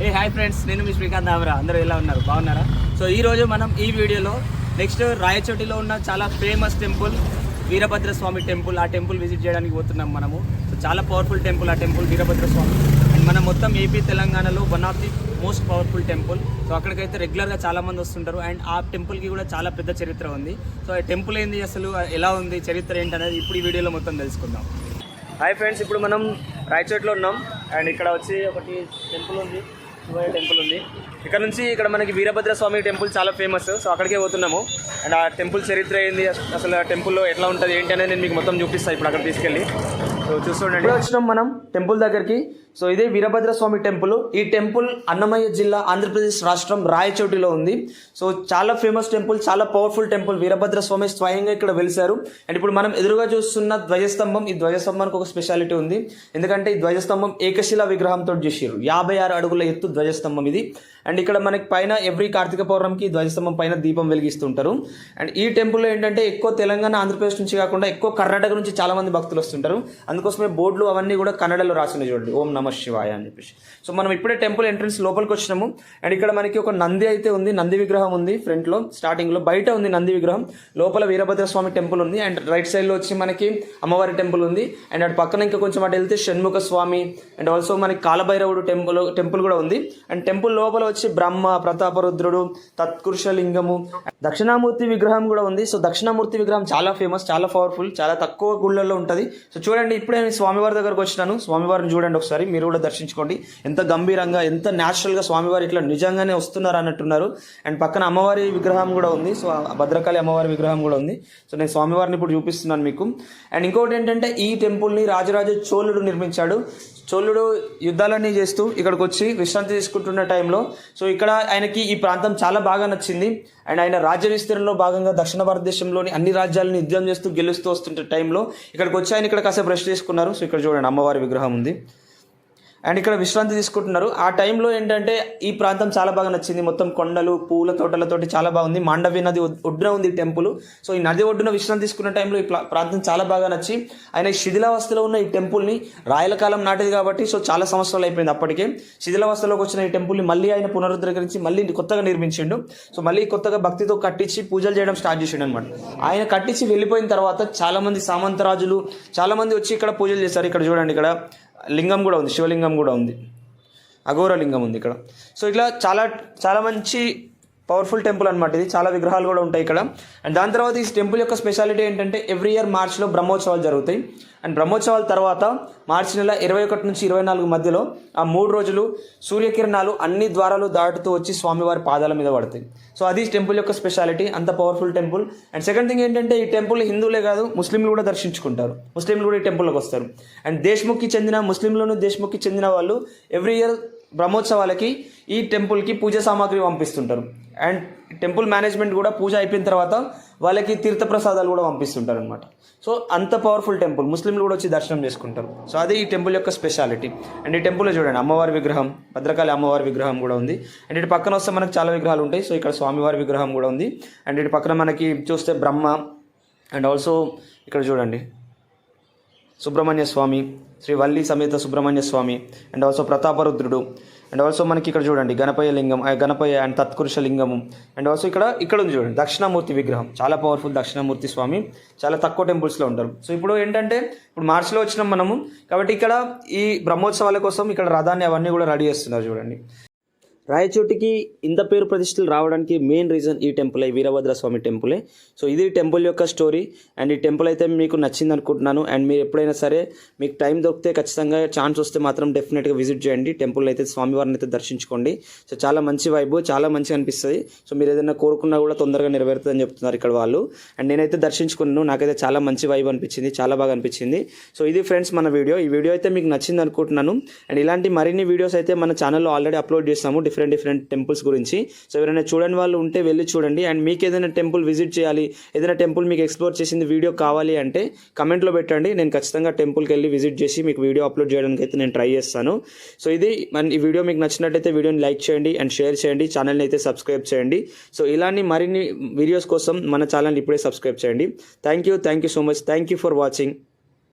Hi friends, నేను మీ శ్రీకాంత్ ఆవరా. అందరూ ఎలా ఉన్నారు? బాగున్నారా? సో ఈరోజు మనం ఈ వీడియోలో నెక్స్ట్ రాయచోటిలో ఉన్న చాలా famous temple Veerabhadra Swamy temple, ఆ టెంపుల్ విజిట్ చేయడానికి పోతున్నాం మనము. సో చాలా పవర్ఫుల్ టెంపుల్ ఆ టెంపుల్ వీరభద్ర స్వామి. అండ్ మనం మొత్తం ఏపీ తెలంగాణలో one of the most powerful temple. So అక్కడికైతే రెగ్యులర్గా చాలామంది వస్తుంటారు. అండ్ ఆ టెంపుల్కి కూడా చాలా పెద్ద చరిత్ర ఉంది. సో ఆ టెంపుల్ ఏంది, అసలు ఎలా ఉంది, చరిత్ర ఏంటి అనేది ఇప్పుడు ఈ వీడియోలో మొత్తం తెలుసుకుందాం. హాయ్ ఫ్రెండ్స్, ఇప్పుడు మనం రాయచోటిలో ఉన్నాం. అండ్ ఇక్కడ వచ్చి ఒకటి టెంపుల్ ఉంది, శివయ్య టెంపుల్ ఉంది. ఇక్కడ నుంచి ఇక్కడ మనకి వీరభద్ర స్వామి టెంపుల్ చాలా ఫేమస్. సో అక్కడికే పోతున్నాము. అండ్ ఆ టెంపుల్ చరిత్ర ఏంది, అసలు ఆ టెంపుల్లో ఎట్లా ఉంటుంది ఏంటి అనేది నేను మీకు మొత్తం చూపిస్తాను ఇప్పుడు అక్కడ తీసుకెళ్ళి. సో చూస్తుండండి. వచ్చినాం మనం టెంపుల్ దగ్గరికి. సో ఇదే వీరభద్ర స్వామి టెంపుల్. ఈ టెంపుల్ అన్నమయ్య జిల్లా, ఆంధ్రప్రదేశ్ రాష్ట్రం, రాయచోటిలో ఉంది. సో చాలా ఫేమస్ టెంపుల్, చాలా పవర్ఫుల్ టెంపుల్. వీరభద్ర స్వామి స్వయంగా ఇక్కడ వెలిశారు. అండ్ ఇప్పుడు మనం ఎదురుగా చూస్తున్న ధ్వజస్తంభం, ఈ ధ్వజస్తంభానికి ఒక స్పెషాలిటీ ఉంది. ఎందుకంటే ఈ ధ్వజస్తంభం ఏకశిలా విగ్రహంతో చేసారు. 56 అడుగుల ఎత్తు ధ్వజస్తంభం ఇది. అండ్ ఇక్కడ మనకి పైన ఎవ్రీ కార్తీక పౌర్ణమికి ధ్వజస్తంభం పైన దీపం వెలిగిస్తుంటారు. అండ్ ఈ టెంపుల్లో ఏంటంటే ఎక్కువ తెలంగాణ, ఆంధ్రప్రదేశ్ నుంచి కాకుండా ఎక్కువ కర్ణాటక నుంచి చాలా మంది భక్తులు వస్తుంటారు. అందుకోసమే బోర్డులు అవన్నీ కూడా కన్నడలో రాసినాయి చూడండి, ఓం నమ శివాయ అని చెప్పేసి. సో మనం ఇప్పుడే టెంపుల్ ఎంట్రన్స్ లోపలికి వచ్చినాము. అండ్ ఇక్కడ మనకి ఒక నంది అయితే ఉంది, నంది విగ్రహం ఉంది ఫ్రంట్ లో, స్టార్టింగ్ లో. బయట ఉంది నంది విగ్రహం, లోపల వీరభద్ర స్వామి టెంపుల్ ఉంది. అండ్ రైట్ సైడ్ లో వచ్చి మనకి అమ్మవారి టెంపుల్ ఉంది. అండ్ అటు పక్కన ఇంకా కొంచెం అటు వెళ్తే షణ్ముఖ స్వామి, అండ్ ఆల్సో మనకి కాలభైరవుడు టెంపుల్ కూడా ఉంది. అండ్ టెంపుల్ లోపల వచ్చి బ్రహ్మ, ప్రతాపరుద్రుడు, తత్పురుష లింగము, దక్షిణామూర్తి విగ్రహం కూడా ఉంది. సో దక్షిణామూర్తి విగ్రహం చాలా ఫేమస్, చాలా పవర్ఫుల్, చాలా తక్కువ గుళ్ళల్లో ఉంటుంది. సో చూడండి, ఇప్పుడే నేను స్వామివారి దగ్గరకు వచ్చినాను. స్వామివారిని చూడండి ఒకసారి, మీరు కూడా దర్శించుకోండి. ఎంత గంభీరంగా, ఎంత న్యాచురల్గా స్వామివారి ఇట్లా నిజంగానే వస్తున్నారు అన్నట్టున్నారు. అండ్ పక్కన అమ్మవారి విగ్రహం కూడా ఉంది. సో భద్రకాళి అమ్మవారి విగ్రహం కూడా ఉంది. సో నేను స్వామివారిని ఇప్పుడు చూపిస్తున్నాను మీకు. అండ్ ఇంకోటి ఏంటంటే, ఈ టెంపుల్ని రాజరాజ చోళుడు నిర్మించాడు. చోళుడు యుద్ధాలన్నీ చేస్తూ ఇక్కడికి వచ్చి విశ్రాంతి తీసుకుంటున్న టైంలో, సో ఇక్కడ ఆయనకి ఈ ప్రాంతం చాలా బాగా నచ్చింది. అండ్ ఆయన రాజ్య విస్తరణలో భాగంగా దక్షిణ భారతదేశంలోని అన్ని రాజ్యాలను యుద్ధం చేస్తూ గెలుస్తూ వస్తుంటే టైంలో ఇక్కడికి వచ్చి ఆయన ఇక్కడ కాసేపు రెస్ట్ తీసుకున్నారు. సో ఇక్కడ చూడండి అమ్మవారి విగ్రహం ఉంది. అండ్ ఇక్కడ విశ్రాంతి తీసుకుంటున్నారు. ఆ టైంలో ఏంటంటే ఈ ప్రాంతం చాలా బాగా నచ్చింది. మొత్తం కొండలు, పూల తోటలతోటి చాలా బాగుంది. మాండవి నది ఒడ్డున ఉంది టెంపుల్. సో ఈ నది ఒడ్డున విశ్రాంతి తీసుకున్న టైంలో ఈ ప్రాంతం చాలా బాగా నచ్చి ఆయన శిథిలావస్థలో ఉన్న ఈ టెంపుల్ని, రాయల కాలం నాటిది కాబట్టి సో చాలా సంవత్సరాలు అయిపోయింది అప్పటికే, శిథిలావస్థలోకి వచ్చిన ఈ టెంపుల్ని మళ్ళీ ఆయన పునరుద్ధరించి మళ్ళీ కొత్తగా నిర్మించిండు. సో మళ్ళీ కొత్తగా భక్తితో కట్టించి పూజలు చేయడం స్టార్ట్ చేసిండు అనమాట. ఆయన కట్టించి వెళ్ళిపోయిన తర్వాత చాలా మంది సామంతరాజులు చాలా మంది వచ్చి ఇక్కడ పూజలు చేస్తారు. ఇక్కడ చూడండి, ఇక్కడ లింగం కూడా ఉంది, శివలింగం కూడా ఉంది, అఘోర లింగం ఉంది ఇక్కడ. సో ఇట్లా చాలా చాలా మంచి పవర్ఫుల్ టెంపుల్ అనమాట ఇది. చాలా విగ్రహాలు కూడా ఉంటాయి ఇక్కడ. అండ్ దాని తర్వాత ఈ టెంపుల్ యొక్క స్పెషాలిటీ ఏంటంటే, ఎవ్రీ ఇయర్ మార్చ్లో బ్రహ్మోత్సవాలు జరుగుతాయి. అండ్ బ్రహ్మోత్సవాల తర్వాత మార్చి నెల 21 నుంచి 24 మధ్యలో ఆ 3 రోజులు సూర్యకిరణాలు అన్ని ద్వారాలు దాటుతూ వచ్చి స్వామివారి పాదాల మీద పడతాయి. సో అది టెంపుల్ యొక్క స్పెషాలిటీ, అంత powerful temple. And second thing ఏంటంటే, ఈ టెంపుల్ హిందువులే కాదు ముస్లింలు కూడా దర్శించుకుంటారు. ముస్లింలు కూడా ఈ టెంపుల్కి వస్తారు. అండ్ ముస్లింలోను దేశ్ముఖ్కి చెందిన వాళ్ళు ఎవ్రీ ఇయర్ బ్రహ్మోత్సవాలకి ఈ టెంపుల్కి పూజ సామాగ్రి పంపిస్తుంటారు. అండ్ టెంపుల్ మేనేజ్మెంట్ కూడా పూజ అయిపోయిన తర్వాత వాళ్ళకి తీర్థప్రసాదాలు కూడా పంపిస్తుంటారు అనమాట. సో అంత పవర్ఫుల్ టెంపుల్, ముస్లింలు కూడా వచ్చి దర్శనం చేసుకుంటారు. సో అదే ఈ టెంపుల్ యొక్క స్పెషాలిటీ. అండ్ ఈ టెంపుల్లో చూడండి అమ్మవారి విగ్రహం, భద్రకాళి అమ్మవారి విగ్రహం కూడా ఉంది. అండ్ ఇటు పక్కన వస్తే మనకు చాలా విగ్రహాలు ఉంటాయి. సో ఇక్కడ స్వామివారి విగ్రహం కూడా ఉంది. అండ్ ఇటు పక్కన మనకి చూస్తే బ్రహ్మ, అండ్ ఆల్సో ఇక్కడ చూడండి సుబ్రహ్మణ్య స్వామి, శ్రీ వల్లి సమేత సుబ్రహ్మణ్య స్వామి, and also Prataparudrudu, and also మనకి ఇక్కడ చూడండి గణపయ్య లింగం, గణపయ్య అండ్ తత్పురుష లింగము. అండ్ ఆల్సో ఇక్కడ ఉంది చూడండి దక్షిణామూర్తి విగ్రహం, చాలా పవర్ఫుల్ దక్షిణామూర్తి స్వామి. చాలా తక్కువ టెంపుల్స్లో ఉంటారు. సో ఇప్పుడు ఏంటంటే, ఇప్పుడు మార్చిలో వచ్చినాం మనము కాబట్టి ఇక్కడ ఈ బ్రహ్మోత్సవాల కోసం ఇక్కడ రథాన్ని అవన్నీ కూడా రెడీ చేస్తున్నారు చూడండి. రాయచోటికి ఇంత పేరు ప్రతిష్టలు రావడానికి మెయిన్ రీజన్ ఈ టెంపుల్, వీరభద్ర స్వామి టెంపులే. సో ఇది టెంపుల్ యొక్క స్టోరీ. అండ్ ఈ టెంపుల్ అయితే మీకు నచ్చింది అనుకుంటున్నాను. అండ్ మీరు ఎప్పుడైనా సరే మీకు టైం దొరికితే ఖచ్చితంగా ఛాన్స్ వస్తే మాత్రం డెఫినెట్గా విజిట్ చేయండి. టెంపుల్ అయితే స్వామివారిని అయితే దర్శించుకోండి. సో చాలా మంచి వైబ్, చాలా మంచిగా అనిపిస్తుంది. సో మీరు ఏదైనా కోరుకున్నా కూడా తొందరగా నెరవేరుతుందని చెప్తున్నారు ఇక్కడ వాళ్ళు. అండ్ నేనైతే దర్శించుకున్నాను, నాకైతే చాలా మంచి వైబ్ అనిపించింది, చాలా బాగా అనిపించింది. సో ఇది ఫ్రెండ్స్ మన వీడియో. ఈ వీడియో అయితే మీకు నచ్చింది అనుకుంటున్నాను. అండ్ ఇలాంటి మరిన్ని వీడియోస్ అయితే మన ఛానల్లో ఆల్రెడీ అప్లోడ్ చేస్తాము డిఫరెంట్ టెంపుల్స్ గురించి. సో ఎవరైనా చూడని వాళ్ళు ఉంటే వెళ్ళి చూడండి. అండ్ మీకు ఏదైనా టెంపుల్ విజిట్ చేయాలి, ఏదైనా టెంపుల్ మీకు ఎక్స్ప్లోర్ చేసింది వీడియో కావాలి అంటే కమెంట్లో పెట్టండి. నేను ఖచ్చితంగా టెంపుల్కి వెళ్ళి విజిట్ చేసి మీకు వీడియో అప్లోడ్ చేయడానికి అయితే నేను ట్రై చేస్తాను. సో ఇది ఈ వీడియో మీకు నచ్చినట్టయితే వీడియోని లైక్ చేయండి అండ్ షేర్ చేయండి, ఛానల్ని అయితే సబ్స్క్రైబ్ చేయండి. సో ఇలాంటి మరిన్ని వీడియోస్ కోసం మన ఛానల్ ఇప్పుడే సబ్స్క్రైబ్ చేయండి. Thank you so much. Thank you for watching.